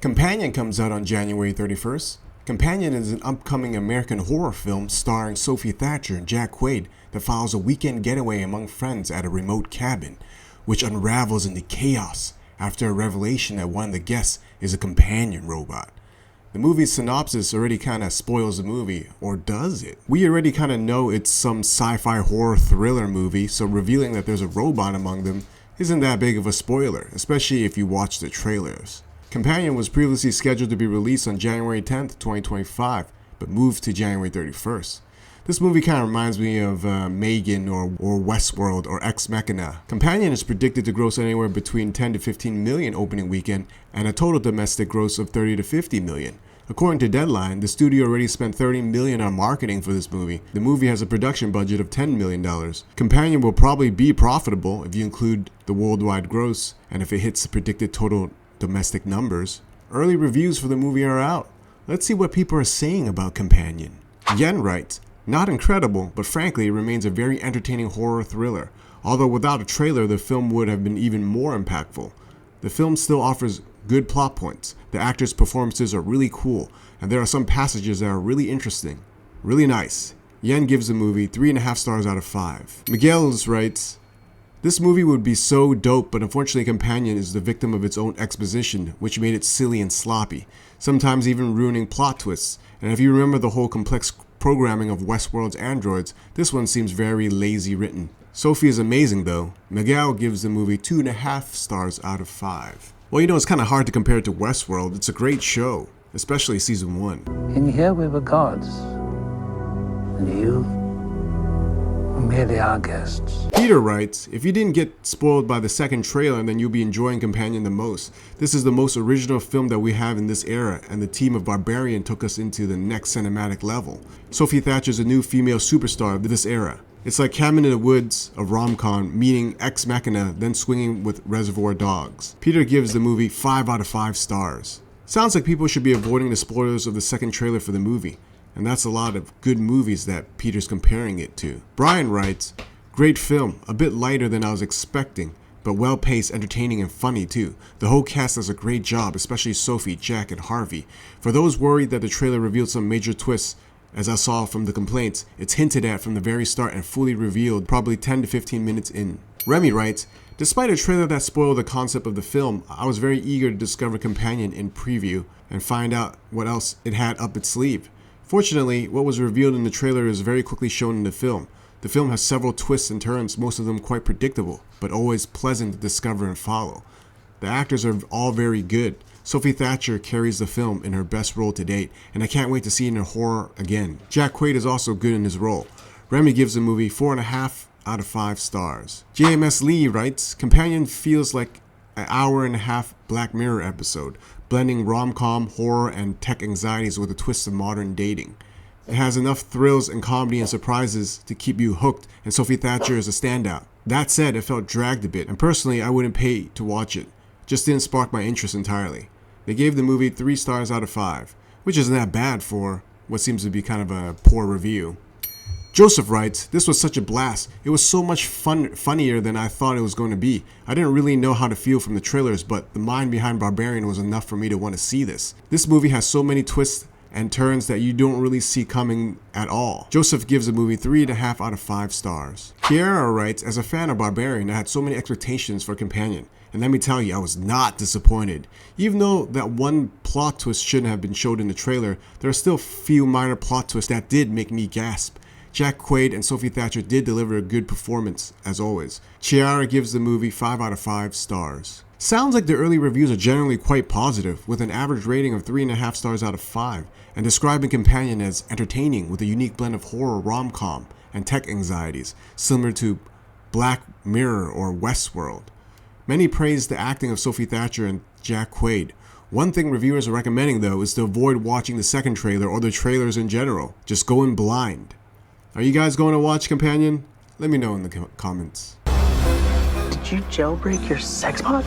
Companion comes out on January 31st. Companion is an upcoming American horror film starring Sophie Thatcher and Jack Quaid that follows a weekend getaway among friends at a remote cabin, which unravels into chaos after a revelation that one of the guests is a companion robot. The movie's synopsis already kind of spoils the movie, or does it? We already kind of know it's some sci-fi horror thriller movie, so revealing that there's a robot among them isn't that big of a spoiler, especially if you watch the trailers. Companion was previously scheduled to be released on January 10th, 2025, but moved to January 31st. This movie kind of reminds me of Megan or Westworld or Ex Machina. Companion is predicted to gross anywhere between 10 to 15 million opening weekend and a total domestic gross of 30 to 50 million. According to Deadline, the studio already spent $30 million on marketing for this movie. The movie has a production budget of $10 million. Companion will probably be profitable if you include the worldwide gross and if it hits the predicted total domestic numbers. Early reviews for the movie are out. Let's see what people are saying about Companion. Yen writes, "Not incredible, but frankly it remains a very entertaining horror thriller. Although without a trailer the film would have been even more impactful. The film still offers good plot points. The actors' performances are really cool, and there are some passages that are really interesting. Really nice." Yen gives the movie 3.5 stars out of 5. Miguel writes, "This movie would be so dope, but unfortunately Companion is the victim of its own exposition, which made it silly and sloppy, sometimes even ruining plot twists. And if you remember the whole complex programming of Westworld's androids, this one seems very lazy written. Sophie is amazing though." Miguel gives the movie 2.5 stars out of 5. Well, it's kind of hard to compare it to Westworld. It's a great show, especially season 1. In here we were gods, and you were merely our guests. Peter writes, "If you didn't get spoiled by the second trailer, then you'll be enjoying Companion the most. This is the most original film that we have in this era, and the team of Barbarian took us into the next cinematic level. Sophie Thatcher is a new female superstar of this era. It's like Cabin in the Woods of rom-com meeting Ex Machina, then swinging with Reservoir Dogs." Peter gives the movie 5 out of 5 stars. Sounds like people should be avoiding the spoilers of the second trailer for the movie. And that's a lot of good movies that Peter's comparing it to. Brian writes, "Great film, a bit lighter than I was expecting, but well-paced, entertaining, and funny too. The whole cast does a great job, especially Sophie, Jack, and Harvey. For those worried that the trailer revealed some major twists, as I saw from the complaints, it's hinted at from the very start and fully revealed probably 10 to 15 minutes in." Remy writes, "Despite a trailer that spoiled the concept of the film, I was very eager to discover Companion in preview and find out what else it had up its sleeve. Fortunately, what was revealed in the trailer is very quickly shown in the film. The film has several twists and turns, most of them quite predictable, but always pleasant to discover and follow. The actors are all very good. Sophie Thatcher carries the film in her best role to date, and I can't wait to see it in horror again. Jack Quaid is also good in his role." Remy gives the movie 4.5 out of 5 stars. JMS Lee writes, "Companion feels like an hour-and-a-half Black Mirror episode, blending rom-com, horror, and tech anxieties with a twist of modern dating. It has enough thrills and comedy and surprises to keep you hooked, and Sophie Thatcher is a standout. That said, it felt dragged a bit, and personally I wouldn't pay to watch it. Just didn't spark my interest entirely." They gave the movie 3 stars out of 5, which isn't that bad for what seems to be kind of a poor review. Joseph writes, "This was such a blast. It was so much funnier than I thought it was going to be. I didn't really know how to feel from the trailers, but the mind behind Barbarian was enough for me to want to see this. This movie has so many twists and turns that you don't really see coming at all." Joseph gives the movie 3.5 out of 5 stars. Kiara writes, "As a fan of Barbarian, I had so many expectations for Companion. And let me tell you, I was not disappointed. Even though that one plot twist shouldn't have been showed in the trailer, there are still few minor plot twists that did make me gasp. Jack Quaid and Sophie Thatcher did deliver a good performance, as always." Chiara gives the movie 5 out of 5 stars. Sounds like the early reviews are generally quite positive, with an average rating of 3.5 stars out of 5, and describing Companion as entertaining with a unique blend of horror, rom-com, and tech anxieties, similar to Black Mirror or Westworld. Many praise the acting of Sophie Thatcher and Jack Quaid. One thing reviewers are recommending though is to avoid watching the second trailer or the trailers in general. Just go in blind. Are you guys going to watch Companion? Let me know in the comments. Did you jailbreak your sex bot?